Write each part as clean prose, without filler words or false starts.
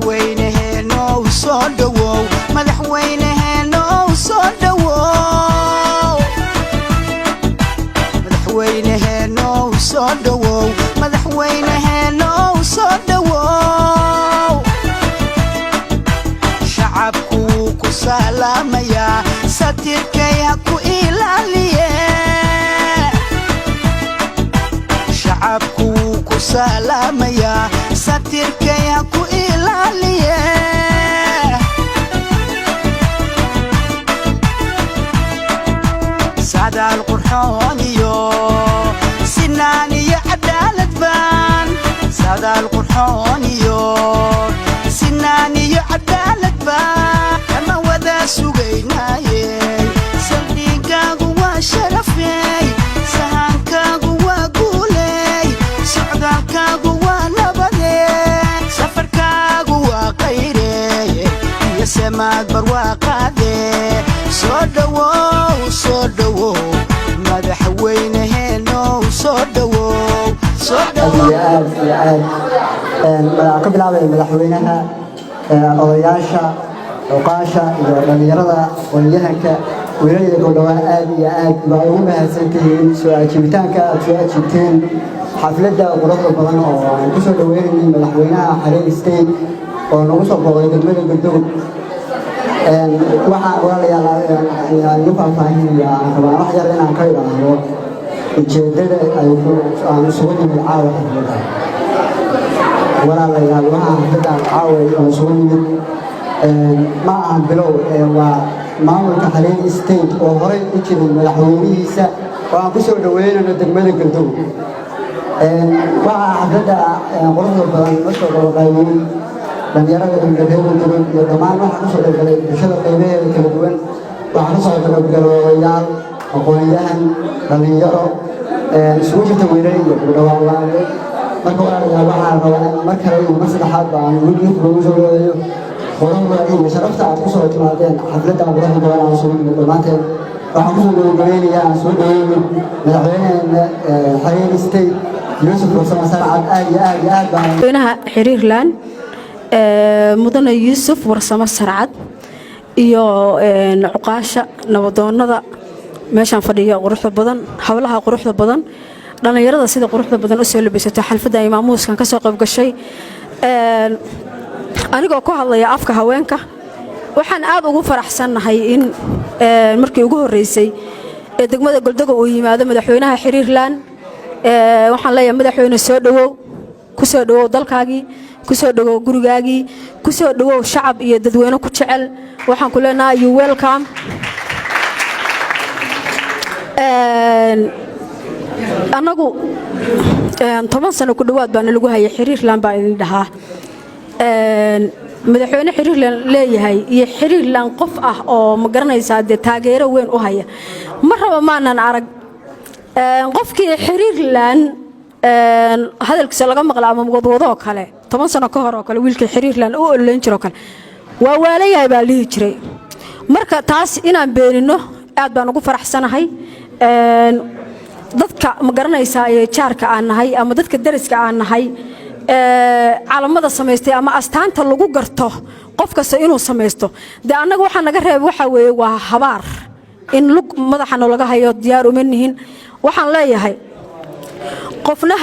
madaxweynaheena soo dhawow madaxweynaheena soo dhawow madaxweynaheena soo dhawow madaxweynaheena soo dhawow shacabku ku salaamaya satirkay ha ku ilaaliye shacabku ku salaamaya satirkay ha ku ilaaliye سعداء القرحون يو سناني عدالة بان سعداء القرحون يو سناني عدالة بان أما وذا سوقينا سلديقا قوى شرفي سهانكا قوى قولي سعداكا قوى نبدي سفركا قوى قيري يا سماك برواقا دي soo dhawow madaxweynaheena soo dhawow ka bilaabay madaxweynaha odayaasha oqaasha iyo dhalinyarada aqoonyahanka wiilasha gobdhaha aad iyo aad baa ugu mahadsantihiin soo ajiibitaanka aad soo ajiibteen xafladda quruxda badan oo aan ku soo dhaweynay madaxweynaha Xariir State oo nagu soo booqday degmada Galdoog waxaan walaalayaal faahfaahinaya wax yar inaan ka idhaahdo ujeedada aan isugu nimid caawa walaalayaal waxaan dadaan caawa oo isugu nimid ma ahan bilow waa maamulka Xariir State oo horey u jiray madaxweynihiisa oo aan ku soo dhaweynayno degmada Galdoog waxaa xafladda quruxda badan la soo qabanayay dhalinyarada degmada iyo dhammaan waxaan u soo dhagalay bulshada qaybaheeda kala duwan waxaan u soo dhagalay aqoonyahan dhalinyaro isugu jirta wiilal iyo gabdho marka walaalayaal waxaan rabaa mar kale iyo mar saddexaad baan ugu soo dhaweeyo qoraalka iyo sharafta aad ku soo timaadeen xafladda quruxda badan aan soo nimid dhammaanteen waxaan ku soo dhaweynayaa aan soo dhaweeyo madaxweynaha Xariir State Yuusuf Warsamo Sarcad aad iyo aad baan madaxweynaha Xiriirland mudane Yuusuf Warsamo Sarcad iyo cuqaasha nabadoonada meeshan fadhiyo quruxda badan hawlaha quruxda badan dhalinyarada sida quruxda badan u soo labisatay xalfadda imaamuuskan ka soo qayb gashay anigoo ku hadlaya afka haweenka waxaan aad ugu faraxsanahay in markii ugu horeysay ee degmada Galdoog uu yimaado madaxweynaha Xiriirland waxaan leeyahay madaxweyne soo dhawow ku soo dhawow dalkaagii ku soo dhawow gurigaagii ku soo dhawow shacab iyo dadweyne ku jecel waxaan ku leenahay you welcome anagu 10 sano ku dhawaad baan lagu hayay Xiriirland baa idin dhahaa madaxweyne Xiriirland leeyahay iyo Xiriirland qof ah oo ma garanaysaa de taageero weyn u haya ma raba maanan arag qofkii Xiriirland hadalkiisa laga maqlaa ama wadwado kale 10 sano ka hor oo kale wiilkii Xiriirland oo oleyn jiro kale waa waalayahay baa lihi jiray marka taas inaan beenino aad baan ugu faraxsanahay dadka ma garanaysaa ee jaarka aan nahay ama dadka dariska aan nahay calamada sameystay ama astaanta lagu garto qof kasta inuu sameysto de anaga waxa naga reeb waxa weeye waa habaar in lug madaxana laga hayo diyaar uma nihin waxaan leeyahay qofna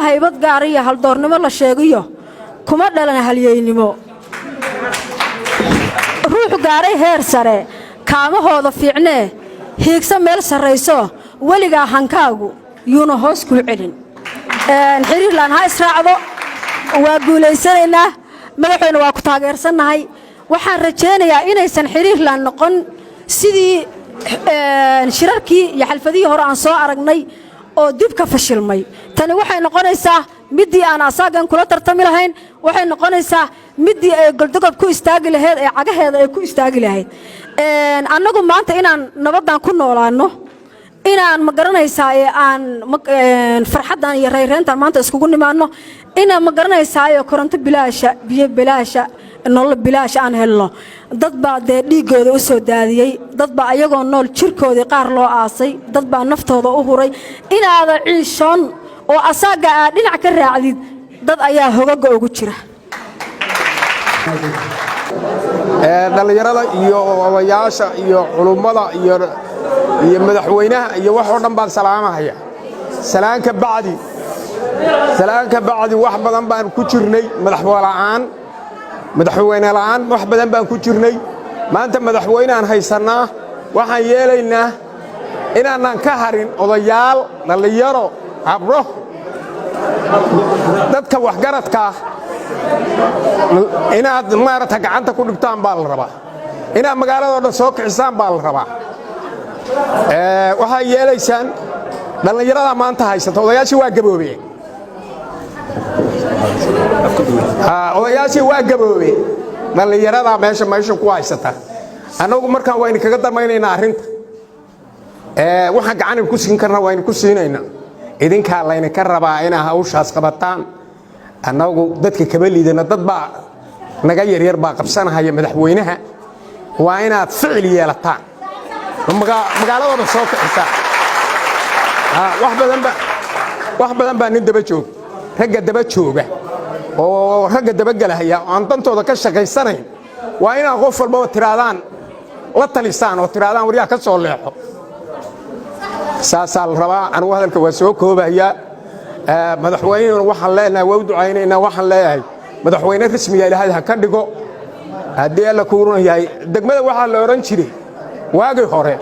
haybad gaariyo haldoornimo la sheegiyo kuma dhalan halyeynimo ruux gaaray heer sare kaamahooda fiicnee hiigsa meel sarreyso weligaa hankaagu yuuna hoos ku celin Xiriirland ha israacdo waa guuleysanaynaa madaxweyne waa ku taageersanahay waxaan rajeynayaa inaysan Xiriirland noqon sidii shirarkii iyo xalfadii hore aan soo aragnay oo dib ka fashilmay tani waxay noqonaysaa midii aan asaagan kula tartami lahayn waxay noqonaysaa midii ay Galdoog ku istaagi lahayd ee cagaheeda ay ku istaagi lahayd anagu maanta inaan nabadan ku noolaano inaan ma garanaysaa ee aan farxadan iyo reereyntan maanta iskugu nimaano inaan ma garanaysaa ee koronto bilaasha biyo bilaasha nolol bilaash aan helno dad baa dhiigooda u soo daadiyay dad baa ayagoo nool jirkoodii qaar loo aasay dad baa naftooda u huray inaada ciishoon oo asaaga dhinac ka raacdid dad ayaa hogaga ugu jira dhalinyarada iyo odayaasha iyo culummada iyo madaxweynaha iyo wax oo dhan baan salaamahaya salaanka bacdi wax badan baan ku jirnay madaxweyne la'aan wax badan baan ku jirnay maanta madaxweynaan haysanaa waxaan yeelaynaa inaanan ka harin odayaal dhalinyaro habro dadka waxgaradka inaad maarata gacanta ku dhigtaan baa la rabaa inaad magaalada dhan soo kicisaan baa la rabaa waxay yeelaysaan dhalinyarada maanta haysata odayaashii waa gaboobeen dhalinyarada meesha ku haysata annagu markaan waynu kaga darmaynaynaa arrinta waxaan gacan ku siin karnaa waynu ku siinaynaa idinkaa laydinka rabaa inaa hawshaas qabataan annagu dadka kaba liidana dad baa naga yaryar baa qabsanahaya madaxweynaha waa inaad ficil yeelataan magaaladooda soo kicisaan wax badan baa nin daba joog ragga daba jooga oo ragga dabagelahaya oo aan dantooda ka shaqaysanayn waa inaad qof walbaba tiraadaan la talisaan oo tiraadaan waryaa ka soo leexo saasaa la rabaa anigu hadalka waa soo koobayaa madaxweynena waxaan leenahay waa u ducaynaynaa waxaan leeyahay madaxweyne rasmiga ilaahay ha ka dhigo haddii alla ku run yahay degmada waxaa la odhan jiray waagii hore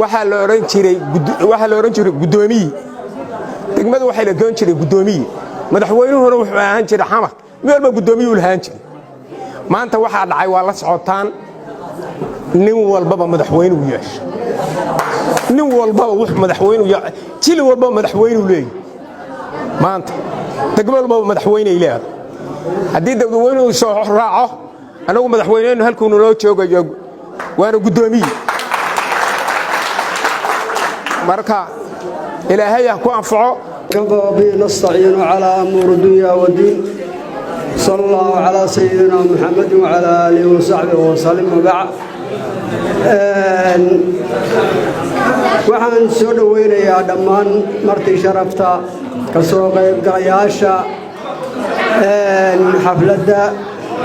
waxaa la odhan jiray guddoomiye degmada waxay la doon jiray guddoomiye madaxweynuhuna wuxuu ahaan jiray xamar mid walba guddoomiyuu lahaan jiray maanta waxaa dhacay waa la socotaan nin walbaba madaxweynuu yeesha nin walbaba jili walbaba madaxweynuu leeyahy maanta degmo walbaba madaxweyney leedahay haddii dadweynuhu soo raaco anagu madaxweyneynu halkuuna loo joogayo waana guddoomiye marka ilaahay ha ku anfaco كفى نستعين على أمور الدنيا والدين صلى الله على سيدنا محمد وعلى آله وصحبه وسلم وبعد waxaan soo dhaweynayaa dhammaan martii sharafta ka soo qaybgalayaasha xafladda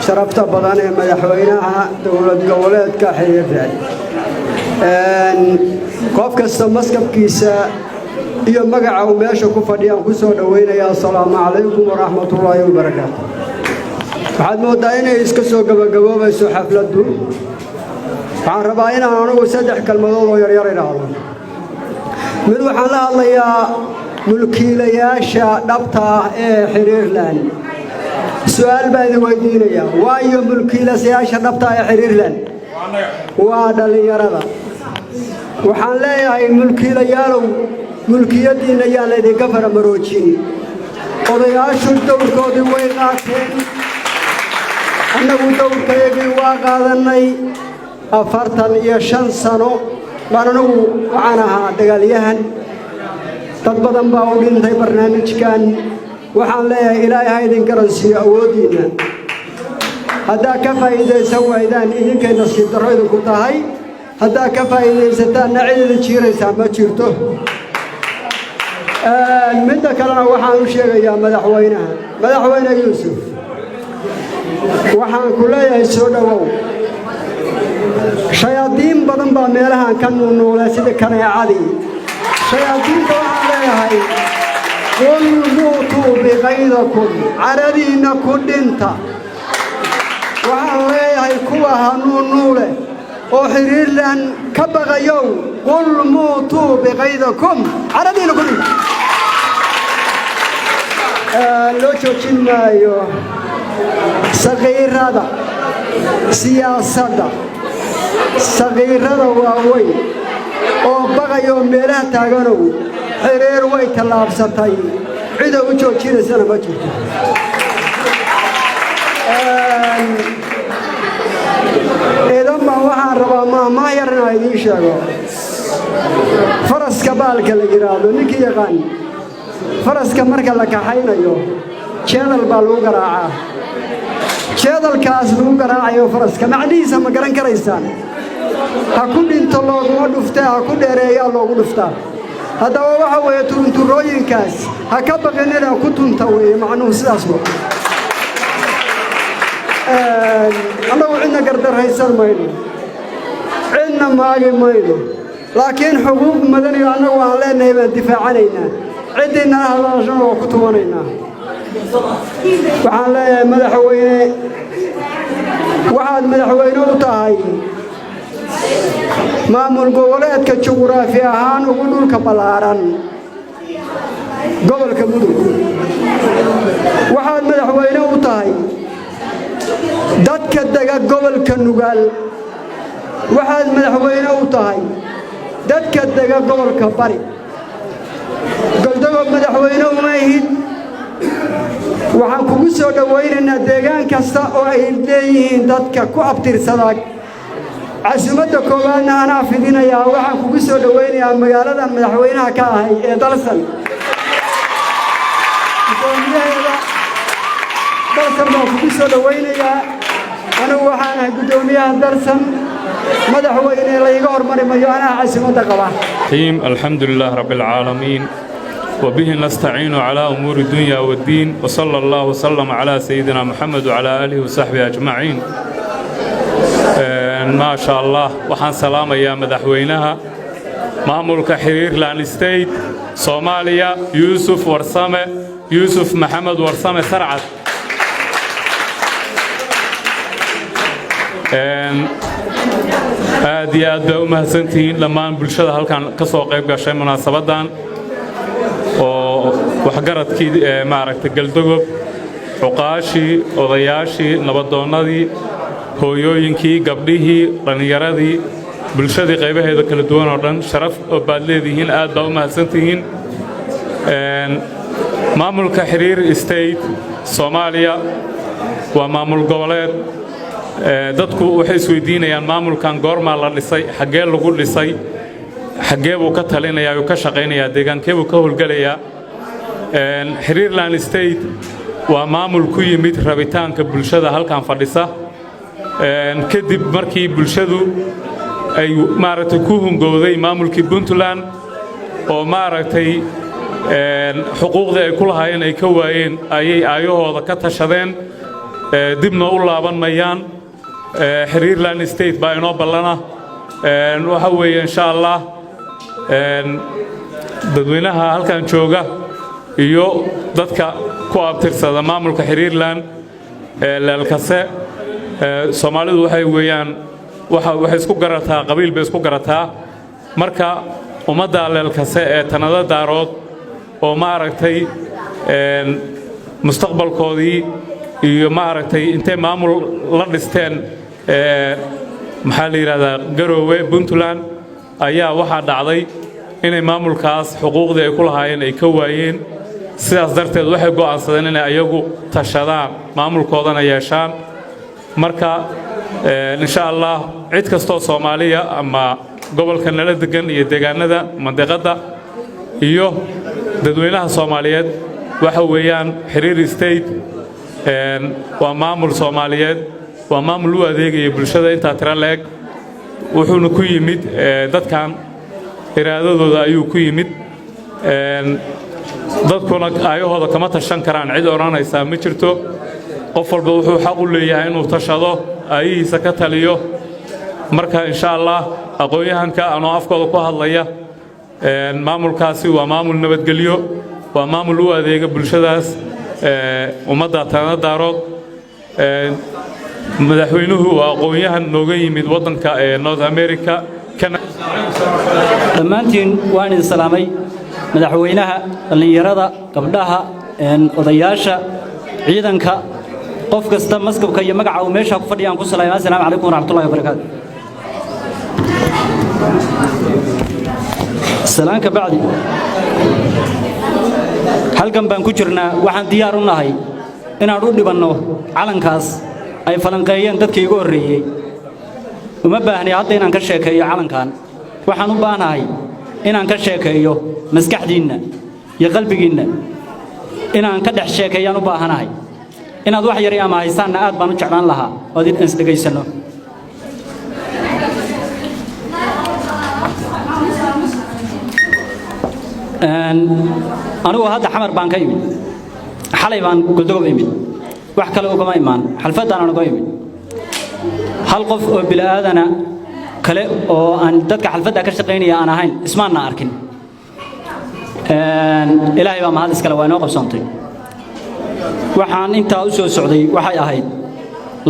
sharafta badan ee madaxweynaha dowlad goboleedka xiriirka qof kasta maskabkiisa iyo magaca uu meesha ku fadhiyaan ku soo dhaweynayaa assalaamu calaykum waraxmatullaahi wabarakaatu waxaad moodaa inay iska soo gabagaboobayso xafladdu waxaan rabaa inaan anigu 3 kalmadood oo yaryar idhaahdo mid waxaan la hadlayaa mulkiilayaasha dhabta ah ee xiriirland su'aal baan idin weydiinayaa waayo mulkiilayaasha dhabta ah ee xiriirland waa dhalinyarada waxaan leeyahay mulkiilayaalow mulkiyadiina yaa laydinka faramaroojin odayaashu dowrkoodii way qaateen annagu dowrkaygii waa qaadannay 45 sano baan anigu waxaan ahaa dagaalyahan dad badan baa u dhintay barnaamijkan waxaan leeyahay ilaahay ha idin garansiiyo awooddiinna haddaa ka faa'iidaysan waydaan idinkay nasiib darro idinku tahay haddaa ka faa'iidaysataanna cid idin jiiraysaa ma jirto midda kalena waxaan u sheegayaa madaxweyne yuusuf waxaan ku leeyahay soo dhowow shayaadiin badan baa meelahan ka nuunuulay sida kaneecadii shayaadiinta waxaan leeyahay qul muutuu biqaydakum caradiinna ku dhinta waxaan leeyahay kuwa ha nuunuule oo xiriirland ka baqayow qul muutuu biqaydakum caradiinna ku dhinta loo joojin maayo saqiirada siyaasadda saqiirada waaweyn oo baqayoo meelaha taaganow xiriir way tallaabsatay cida u joojinaysana ma jirto idanbaa waxaan rabaa maahmaah yar inaan idiin sheego faraska baalka la yidhaahdo ninkii yaqaan faraska marka la kaxaynayo jeedal baa lagu garaacaa jeedalkaas lagu garaacayo faraska macnihiisa ma garan karaysaan ha ku dhinto looguma dhuftee ha ku dheereeyaa loogu dhuftaa haddaba waxa weeye turunturooyinkaas ha ka baqinina ku tunta weeye macnuhu sidaas waa annagu cidna gardaraysan mayno cidna maagi mayno laakiin xuquuq madaniyo annagu aan leenahay baan difaacanaynaa ciddiinana hadalashana waa ku tumanaynaa waxaan leeyahay madaxweyne waxaad madaxweyne u tahay maamul goboleedka juquraafi ahaan ugu dhulka ballaaran gobolka mudug waxaad madaxweyne u tahay dadka dega gobolka nugaal waxaad madaxweyne u tahay dadka dega gobolka bari goldogob madaxweyne uma ihid waxaan kugu soo dhowaynaynaa deegaan kasta oo ay leeyihiin dadka ku abtirsadaa casumadda koowaadna anaa fidinayaa waxaan kugu soo dhowaynayaa magaaladan madaxweynaha ka ahay ee dalsan gudoomiyaheeda dalsan baan kugu soo dhowaynayaa anigu waxaan ahay gudoomiyaha dalsan madaxweyne layga hormari mayo anaa casumadda qaba الحمد لله رب العالمين وبه نستعين على أمور الدنيا والدين وصلى الله وسلم على سيدنا محمد وعلى آله وصحبه أجمعين ما شاء الله وحان سلام يا مدحوينها مامورك حرير لان ستيت صوماليا يوسف ورسامة يوسف محمد ورسامة سرعت aad iyo aad bay u mahadsantihiin dhammaan bulshada halkan ka soo qayb gashay munaasabadan oo waxgaradkii maaragtay galdogob xuqaashii odayaashii nabadoonnadii hooyooyinkii gabdhihii dhallinyaradii bulshadii qaybaheeda kala duwan oo dhan sharaf oo baad leedihiin aad baa u mahadsantihiin maamulka xiriir state Soomaaliya waa maamul goboleed dadku waxay isweydiinayaan maamulkan goorma la dhisay xagee lagu dhisay xagee buu ka talinayaa oo ka shaqeynayaa deegaankee buu ka howlgalayaa Xiriirland State waa maamul ku yimid rabitaanka bulshada halkan fadhisa kadib markii bulshadu ay maaragtay ku hungowday maamulkii Puntland oo maaragtay xuquuqda ay ku lahaayeen ay ka waayeen ayay aayahooda ka tashadeen dibna u laaban mayaan Xiriirland State baa inoo ballana waxa weeye insha Allah dadweynaha halkan jooga iyo dadka ku abtirsada maamulka Xiriirland leelkase Soomaalidu waxay weeyaan waxay isku garataa qabiil bay isku garataa marka ummadda leelkase ee tanada daarood oo maaragtay mustaqbalkoodii iyo maaragtay intee maamul la dhisteen maxaa la yiraahdaa Garowe Puntland ayaa waxa dhacday inay maamulkaas xuquuqdii ay ku lahaayeen ay ka waayeen sidaas darteed waxay go'aansadeen inay ayagu tashadaan maamulkoodana yeeshaan marka insha Allah cid kastoo Soomaaliya ama gobolka nala degan iyo deegaanada mandiqada iyo dadweynaha Soomaaliyeed waxa weeyaan Xiriir State waa maamul Soomaaliyeed waa maamul u adeegaya bulshada inta tira leeg wuxuuna ku yimid dadkan iraadadooda ayuu ku yimid dadkuna ayahooda kama tashan karaan cid oranaysa ma jirto qof walba wuxuu xaq u leeyahay inuu tashado ayihiisa ka taliyo marka insha Allah aqoonyahanka anoo afkooda ku hadlaya maamulkaasi waa maamul nabadgelyo waa maamul u adeega bulshadaas ummadda tanada daarood madaxweynuhu waa aqoonyahan nooga yimid wadanka North America dhammaantiin waan idin salaamay madaxweynaha dhalinyarada gabdhaha odayaasha ciidanka qof kasta maskabka iyo magaca uu meesha ku fadhiyaan ku salaamay assalaamu calaykum waraxmatullaahi wabarakaatuh salaanka bacdi halkan baan ku jirnaa waxaan diyaar u nahay inaan u dhibanno calankaas ay falanqeeyeen dadkii igu horreeyay uma baahni hadda inaan ka sheekeeyo calankan waxaan u baahnahay inaan ka sheekeeyo maskaxdiinna iyo qalbigiinna inaan ka dhex sheekeeyaan u baahanahay inaad wax yar ama haysaanna aad baan u jeclaan lahaa oo idin isdhegaysano anigu hadda xamar baan ka imid xalay baan Galdogob imid wax kale oo kama imaan xalfadaan anagu imid hal qof oo bilaaadana kale oo aan dadka xalfadda ka shaqeynaya aan ahayn ismaana arkin ilaahay baa mahad iskale waa inoo qabsantay waxaan intaa u soo socday waxay ahayd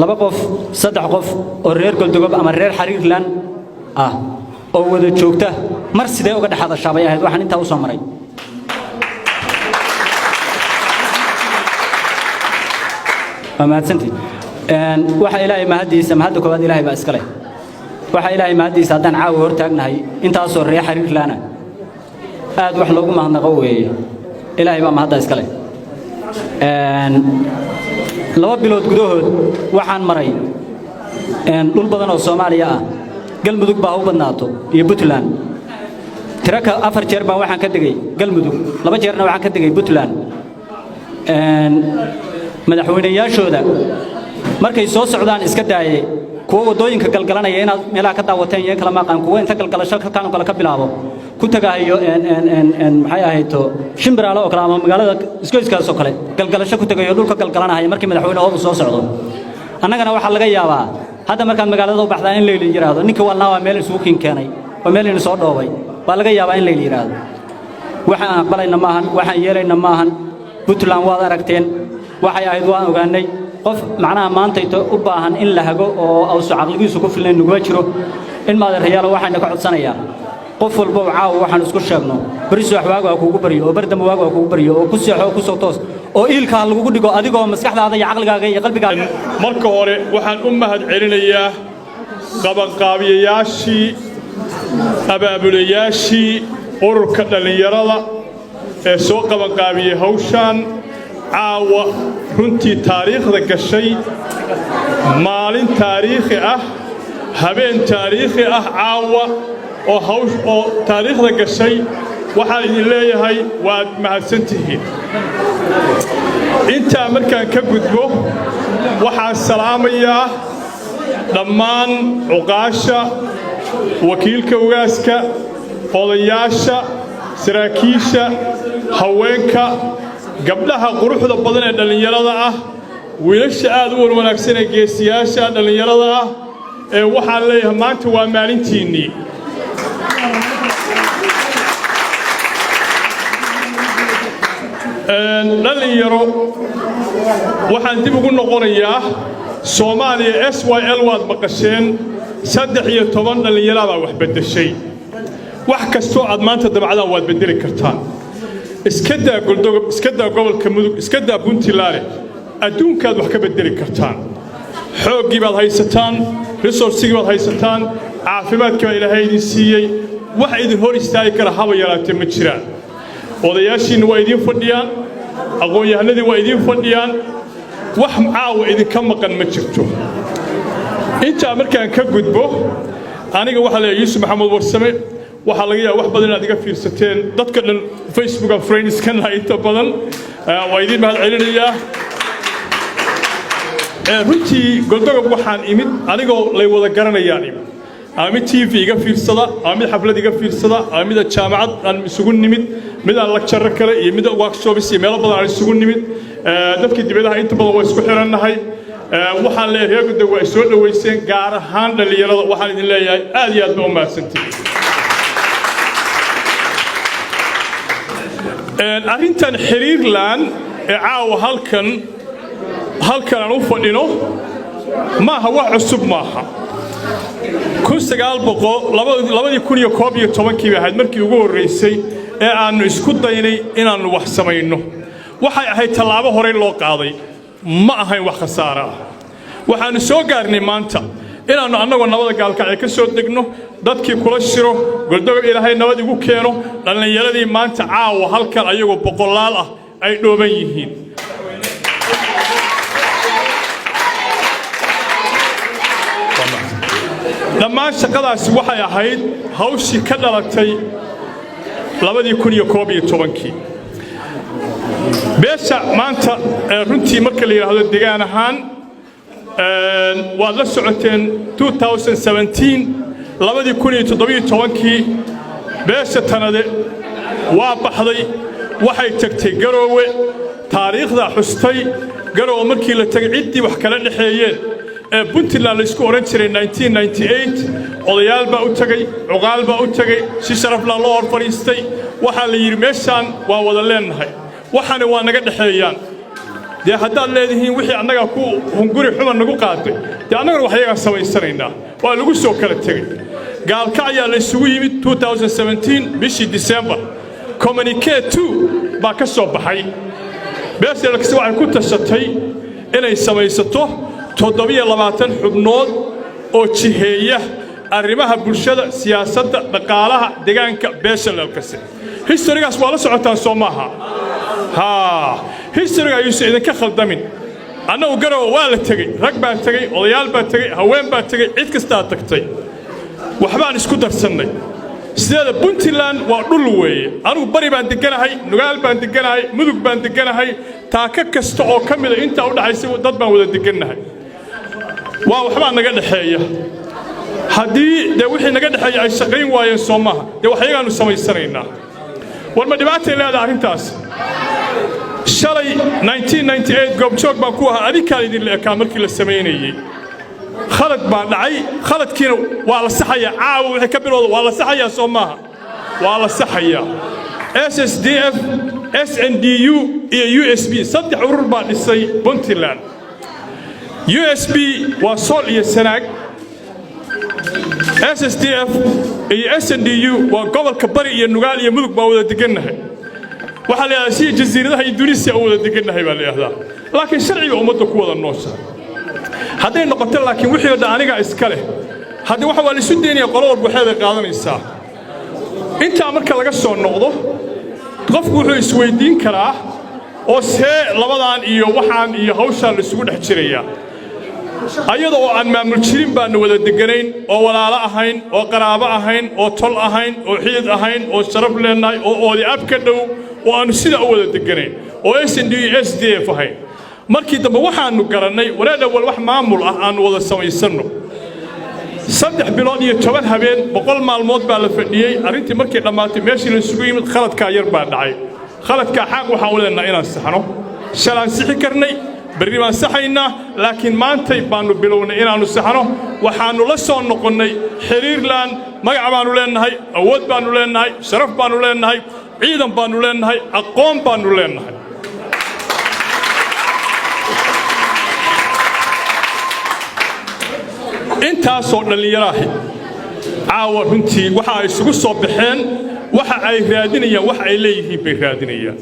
laba qof saddex qof oo reer Galdogob ama reer Xariirland ah oo wada joogta mar sidee uga dhaxada shaabay ahayd waxaan intaa u soo maray amaadsantii waxa ilaahay mahadiisa mahad koobaad ilaahay baa iska leh waxa ilaahay mahadiisa hadaan caawi hor taagnahay intaas oo reer Xariirland aad wax loogu mahadnaqo weeye ilaahay baa mahad iska leh laba bilood gudahood waxaan maray dhul badan oo Soomaaliya ah galmudug baa u badnaato iyo Puntland tiraka 4 jeer baan waxaan ka degay galmudug 2 jeerna waxaan ka degay Puntland madaxweynayaashooda markay soo socdaan iska daayay kuwa wadooyinka galgalanaya inaad meelaha ka daawateen iyo kala maqan kuwa inta galgalasho kalkaan kala ka bilaabo ku tagaayo maxay ahayto shimbiraalo oo kala ama magaalada iskooyskaas oo kale galgalasho ku tagaayo dhulka galgalanaya markii madaxweynahoodu soo socdo annagana waxa laga yaabaa hadda markaan magaalada u baxdaa in leeyl yiraahdo ninka walna waa meel isugu keenay oo meel in soo dhoobay baa laga yaabaa in leeyl yiraahdo waxa aan aqbalayna maahan waxaan yeelayna maahan Puntland waad aragteen waxay ahayd waan ogaanay qof macnaha maanta u baahan in la hago oo awsu aqligiisu ku filan nugu jiro in maadareeyalo waxayna ka codsanayaan qof walba caaw waxaan isku sheegno bariis wax waaga kuugu bariyo oo bardam waaga kuugu bariyo oo ku seexo ku soo toos oo ilka lagu dhigo adigoo maskaxdaada iyo aqligaaga iyo qalbigaaga marka hore waxaan u mahad celinayaa qabanqaabiyayaashii abaabulayaashii ururka dhalinyarada ee soo qabanqaabiyay hawshan caawa runtii taariikhda gashay maalin taariikhi ah habeen taariikhi ah caawa oo taariikhda gashay waxaan idin leeyahay waad mahadsantihiin intaa markaan ka gudbo waxaan salaamayaa dhammaan cuqaasha wakiilka ugaaska odayaasha saraakiisha haweenka gabdhaha quruxda badan ee dhalinyarada ah wiilasha aad u wanaagsan ee geesiyaasha dhalinyarada ah ee waxaan leeyahay maanta waa maalintiinii dhalinyaro waxaan dib ugu noqonayaa Soomaaliya SYL waad maqasheen 13 dhalinyaro baa wax bedeshay wax kasto aad maanta dabacdaan waad bedeli kartaan iska daa Galdogob iska daa gobolka Mudug iska daa Puntland adduunkaad wax ka bedeli kartaan xoogii baad haysataan resourcigi baad haysataan caafimaadka Ilaahay idin siiyay wax idin hor istaagi kara haba yaraatee ma jiraan odayaashiina waa idin fadhiyaan aqoon-yahanadii waa idin fadhiyaan wax caawa idinka maqan ma jirto intaa markaan ka gudbo aniga waxa la Yuusuf Maxamed Warsame waxa laga yaabaa wax badan inaad iga fiirsateen dadka dhan Facebook and friends kan inta badan waa idin mahad celinayaa runtii Galdogob waxaan imid anigoo lay wada garanayaan imid ama TV iga fiirsada ama xaflad iga fiirsada ama jaamacad aan isugu nimid mid aan lecture kale iyo mid workshops iyo meel badan aan isugu nimid dadka dibadaha inta badan waa isku xirannahay waxaan leeyahay Galdogob way soo dhaweyseen gaar ahaan dhalinyarada waxaan idin leeyahay aad iyo aad u mahadsantihiin arrintan Xiriirland ee caawa halkan aan u fadhino maaha wax cusub maaha 1911 ahayd markii ugu horeysay ee aanu isku daynay inaanu wax samayno waxay ahayd tallaabo hore loo qaaday ma ahayn wax khasaare ah waxaanu soo gaarnay maanta inaanu annagoo nabada gaalkacay ka soo degno dadkii kula shiro Galdogob Ilaahay nabad igu keeno dhalinyaradii maanta caawa halkan ayagoo boqolaal ah ay dhooban yihiin dhammaan shaqadaasi waxay ahayd hawshii ka dhalatay 2011 beesha maanta runtii marka la yiraahdo deegaan ahaan waad la socoteen 2017 2017 beesha tanade waa baxday waxay tagtay garoowe taariikhda xustay garoowe markii la tagay ciddii wax kala dhaxeeyeen ee puntland la isku oran jiray 1998 odayaal baa u tagay cuqaal baa u tagay si sharaf leh loo hor fariistay waxaa la yidhi meeshaan waa wada leenahay waxaana waa naga dhaxeeyaan dee haddaad leedihiin wixii annaga ku hunguri xuma nagu qaatay dee annaguna waxyagaan samaysanaynaa waa lagu soo kala tegey gaalka ayaa la isugu yimid 2017 bishii December communique 2 baa ka soo baxay beeshalkasi waxay ku tashatay inay samaysato 720 xubnood oo jiheeya arrimaha bulshada siyaasadda dhaqaalaha deegaanka beeshalkasi historigaas waa la socotaan Soomaha historyga ayuu idinka khaldamin annagu garoowe waa la tegey rag baa tegey odayaal baa tegey haween baa tegey cid kasta tagtay waxbaan isku darsannay sideeda puntland waa dhul weeye anigu bari baan deganahay nugaal baan deganahay mudug baan deganahay taaka kasta oo ka mid inta u dhaxaysay dad baan wada deganahay waa waxbaa naga dhaxeeya haddii dee wixii naga dhaxeeya ay shaqayn waayeen Soomaha dee waxyaanu samaysanaynaa war ma dhibaatay leedahay arrintaas shalay 1998 goobjoog baan ku ahaa adinkaa idin leekaa markii la sameynayay khalad baan dhacay khaladkiina waa la saxayaa caawa wixii ka bilowda waa la saxayaa Soomaha waa la saxayaa SSDF SNDU iyo USB saddex urur baa dhisay Puntland USB waa Sool iyo Sanaag SSDF iyo SNDU waa gobolka bari iyo nugaal iyo mudug baa wada deganahay waxa la yiraahdaa jasiiradaha Indonesia oo wada deganahay baa la yiraahdaa laakiin sharciga ummadda ku wada nooshaa hadday noqoto laakiin wixii wada aniga iska leh haddii waxa waa la isu deynaya qolo walba waxay qaadanaysaa inta marka laga soo noqdo qofku wuxuu isweydiin karaa oo see labadan iyo waxaan iyo hawshan la isugu dhex jiraya ayadoo aan maamul jirin baan wada deganayn oo walaalo ahayn oo qaraabo ahayn oo tol ahayn oo xidid ahayn oo sharaf leenahay oo oodi ab ka dhow oo aan sida u wada deganayn oo SDF ahayn markii dambe waxaanu garanay wareeda wal wax maamul ah aan wada samaysano 3 bilood iyo 10 habeen 100 maalmood baa la fadhiyay arrintii markii dhamaatay meeshii la isugu yimid khaladka yar baa dhacay khaladka xaq waxa uu leenahay inaan saxno shalaan sixi karnay bari baan saxaynaa laakiin maantay baanu bilownay inaanu saxno waxaanu la soo noqonnay xiriirland magac baanu leenahay awood baanu leenahay sharaf baanu leenahay ciidan baanu leenahay aqoon baanu leenahay intaasoo dhalinyaraahi caawa runtii waxa ay isugu soo baxeen waxa ay raadinayaan wax ay leeyihiin bay raadinayaan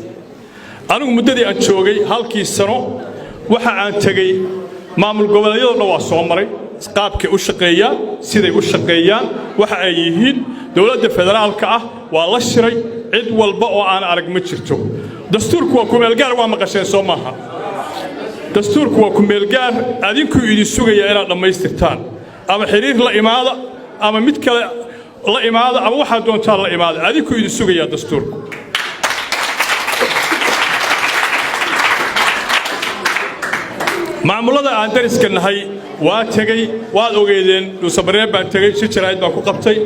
anigu muddadii aan joogay halkii sano waxa aan tagay maamul goboleedyada waa soo maray qaabkay u shaqeeyaan siday u shaqeeyaan waxa ay yihiin dawladda federaalka ah waa la shiray cid walba oo aan arag ma jirto dastuurku waa ku meel gaar waa maqasheen Soomaha dastuurku waa ku meel gaar adinku idin sugaya inaad dhamaystirtaan ama xiriir la imaada ama mid kale la imaada ama waxa doontaan la imaada adinku idin sugaya dastuurku maamulada aan dariska nahay waa tagay waad ogeedeen Dhuusabareeb baan tagay shirjarayd baan ku qabtay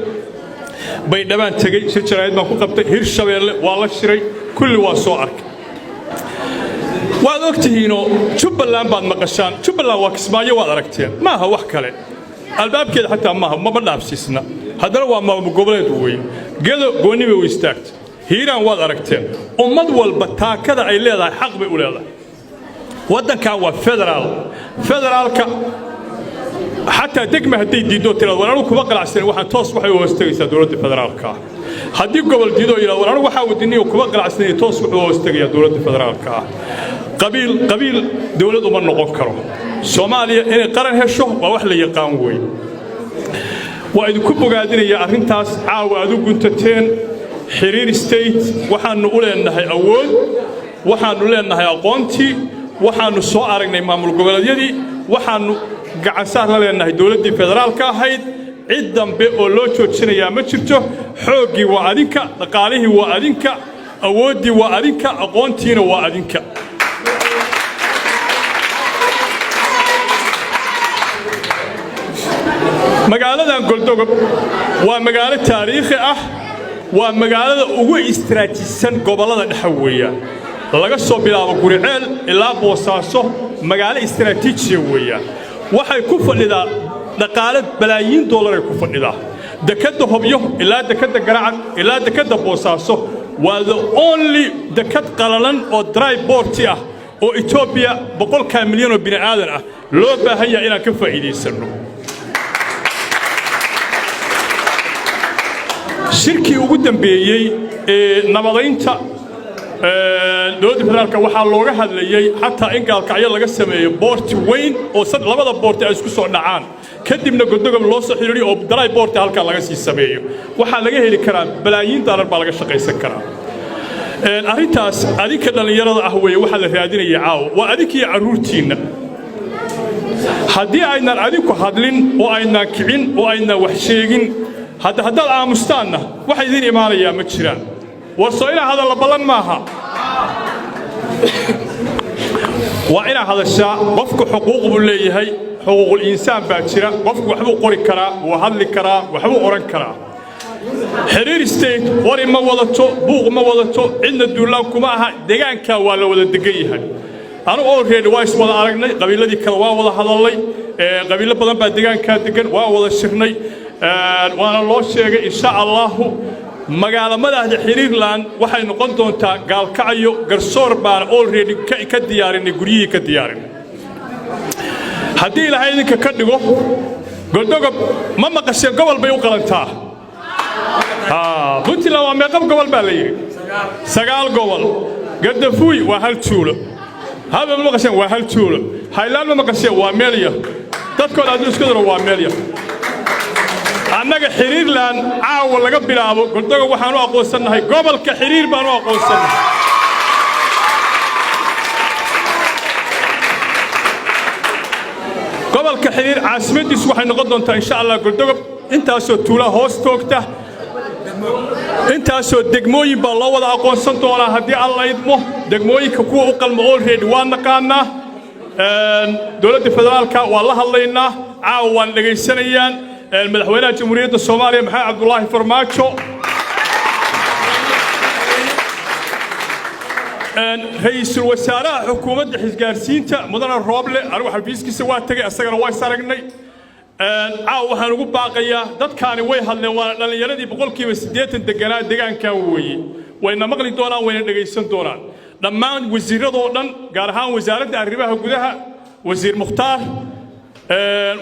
Baydhabo tagay shirjarayd baan ku qabtay Hirshabeelle waa la shiray kulli waa soo arkay waad ogtihiino Jubbaland baad maqashaan Jubbaland waa Kismaayo waad aragteen maaha wax kale albaabkeeda xataa maaha ma dhaafsiisna haddana waa maamul goboleed weyn gedo gooni way istaagtay hiiraan waad aragteen ummad walba taakada ay leedahay xaq bay u leedahay waddankan waa federaalka xataa degma haday diido tirada walaal kuma qalacsan waxaan toos waxay u hoostagaysaa dawladda federaalka haddii gobol diido yiraahdo walaal waxa wadiniyo kuma qalacsan toos wuxuu hoostagayaa dawladda federaalka qabiil dawlad uma noqon karo Soomaaliya inay qaran hesho waa wax la yaqaan weey waa idinku bogaadinaya arrintaas caawa aad u guntateen xiriir state waxaanu u leenahay awood waxaanu leenahay aqoontii waxaanu soo aragnay maamul goboleedyadii waxaanu gacan saar la leenahay dawladda federaalka ahayd cid dambe oo loo joojinayaa ma jirto xoogii waa adinka dhaqaalihii waa adinka awoodii waa adinka aqoontiina waa adinka magaaladan Goldogob waa magaalo taariikhi ah waa magaalada ugu istiraatiijisan gobollada dhexe weeyaan laga soo bilaabo Guriceel ilaa Boosaaso magaalo istiraatiijiya weeyaan waxay ku fadhidaa dhaqaale balaayiin dollar ay ku fadhidaa dekadda Hobyo ilaa dekadda Garacad ilaa dekadda Boosaaso waa the only dekad qalalan oo dry port ah oo Ethiopia 100 milyan oo bini aadan ah loo baahan yahay inaan ka faa'iideysano shirkii ugu dambeeyay ee nabadaynta dowladda federaalka waxaa looga hadlayay xataa in gaalkacyo laga sameeyo boort weyn oo labada boort ay isku soo dhacaan kadibna godogob loo soo xiriiriyo oo dry port halka laga sii sameeyo waxa laga heli karaa balaayiin dollar baa laga shaqaysan karaa arrintaas adinka dhalinyarada ah weeye waxa la raadinaya caaw waa adinkii caruurtiina haddii aynan adinku hadlin oo aynan kicin oo aynan wax sheegin haddaad aamustaanna waxa idin imaanayaa ma jiraan warsoo inaa hadalla ballan maaha waa inaa hadashaa qofku xuquuq buu leeyahay xuquuqul insaan baa jira qofku waxbuu qori karaa wuu hadli karaa waxbuu oran karaa xiriir state qori ma wadato buuq ma wadato cidna duulaan kuma aha deegaanka waa la wada degan yahay anu already waa iswada aragnay qabiiladii kale waa wada hadalay qabiilo badan baa deegaanka degan waa wada shirnay waana loo sheegay insha Allah magaala madaxda Xiriirland waxay noqon doontaa gaalkacyo garsoor baan already ka diyaarinay guriyihii ka diyaarinay haddii ilaahay idinka ka dhigo godogob ma maqasheen gobol bay u qalantaa Puntland waa meeqab gobol baa la yiri 9 gobol Gardafuuy waa hal tuulo haba ma maqasheen waa hal tuulo Highland ma maqasheen waa meel yar dadkooda aad isku daro waa meel yar annaga Xiriirland caawa laga bilaabo godogob waxaan u aqoonsanahay gobolka Xiriir baan u aqoonsanahay gobolka Xiriir caasimadiisu waxay noqon doontaa insha Allah godogob intaasoo tuula hoos toogta intaasoo degmooyin baa loo wada aqoonsan doonaa haddii alla idmo degmooyinka kuwa u qalmo already waa naqaanaa dowladda federaalka waa la hadlaynaa caawa waan dhagaysanayaan madaxweynaha jamhuuriyadda Soomaaliya Maxamed Cabdullaahi Farmaajo ra'iisul wasaaraha xukuumadda xisgaarsiinta mudane Rooble anigu xafiiskiisa waa tagay asagana waa saragnay caaw waxaan ugu baaqayaa dadkaani way hadleen waa dhalinyaradii 80% deganaa deegaanka weeye wayna maqli doonaan wayna dhagaysan doonaan dhammaan wasiiradoo dhan gaar ahaan wasaaradda arrimaha gudaha wasiir Mukhtaar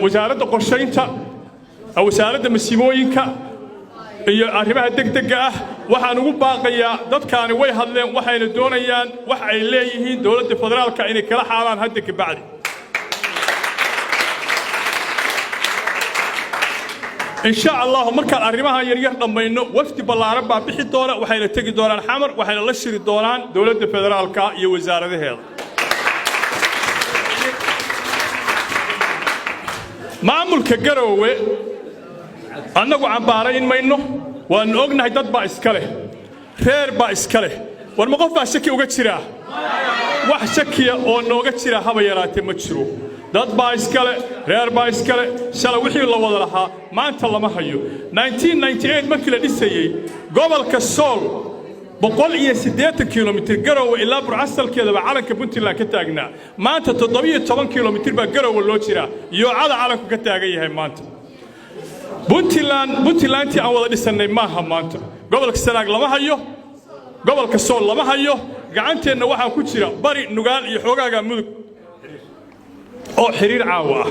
wasaaradda qorsheynta wasaaradda masiimooyinka iyo arrimaha degdega ah waxaan ugu baaqayaa dadkaani way hadleen waxayna doonayaan wax ay leeyihiin dowladda federaalka inay kala xaalaan hadda ka bacdi إن شاء الله مركز أريمها يريح لما إنه وفد بالعرب بحث دورة وحين تجي دوران حمر وحين لشر الدوران دولة الفدرال كا يوزارة هذا معمول كجروه أنا قو عم بارين ما إنه وأن أغنى هيدات باسكاله خير باسكاله والمقف باشكي وقتشرا وحشكي أو نوقتشرا هذا يراتي مشروع dad baa iskale reer baa iskale shala wixii la wada lahaa maanta lama hayo 1998 markii la dhisayay gobolka Sool 180 kilomitir Garowe ilaa Burcasalkeeda baa calanka Puntland ka taagnaa maanta 17 kilomitir baa Garowe loo jiraa iyo cad calanku ka taagan yahay maanta Puntland aan wada dhisanay maaha maanta gobolka Sanaag lama hayo gobolka Sool lama hayo gacanteena waxa ku jira bari nugaal iyo xoogaaga mudug oo xiriir caawa ah